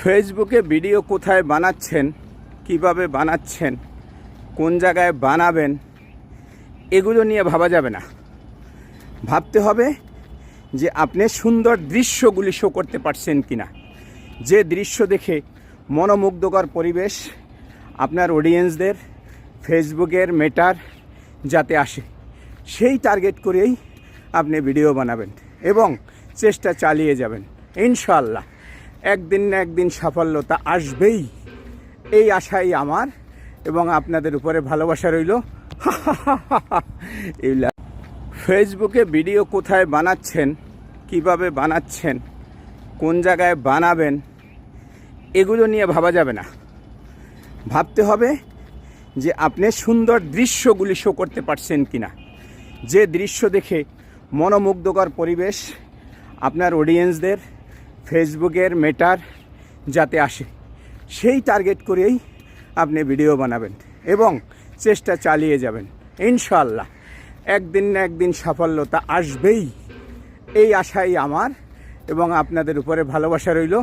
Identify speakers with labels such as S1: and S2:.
S1: ফেসবুকে ভিডিও কোথায় বানাচ্ছেন, কিভাবে বানাচ্ছেন, কোন জায়গায় বানাবেন, এগুলো নিয়ে ভাবা যাবে না। ভাবতে হবে যে আপনি সুন্দর দৃশ্যগুলি শো করতে পারছেন কিনা। যে দৃশ্য দেখে মনোমুগ্ধকর পরিবেশ আপনার অডিয়েন্সদের ফেসবুকের মেটার যাতে আসে, সেই টার্গেট করেই আপনি ভিডিও বানাবেন এবং চেষ্টা চালিয়ে যাবেন। ইনশাআল্লাহ একদিন না একদিন সাফল্যতা আসবেই, এই আশাই আমার এবং আপনাদের উপরে ভালোবাসা রইল। ফেসবুকে ভিডিও কোথায় বানাচ্ছেন, কিভাবে বানাচ্ছেন, কোন জায়গায় বানাবেন, এগুলো নিয়ে ভাবা যাবে না। ভাবতে হবে যে আপনি সুন্দর দৃশ্যগুলি শো করতে পারছেন কিনা। যে দৃশ্য দেখে মনোমুগ্ধকর পরিবেশ আপনার অডিয়েন্সদের ফেসবুকের মেটার যাতে আসে, সেই টার্গেট করেই আপনি ভিডিও বানাবেন এবং চেষ্টা চালিয়ে যাবেন। ইনশাআল্লাহ একদিন না একদিন সাফল্যতা আসবেই, এই আশাই আমার এবং আপনাদের উপরে ভালোবাসা রইল।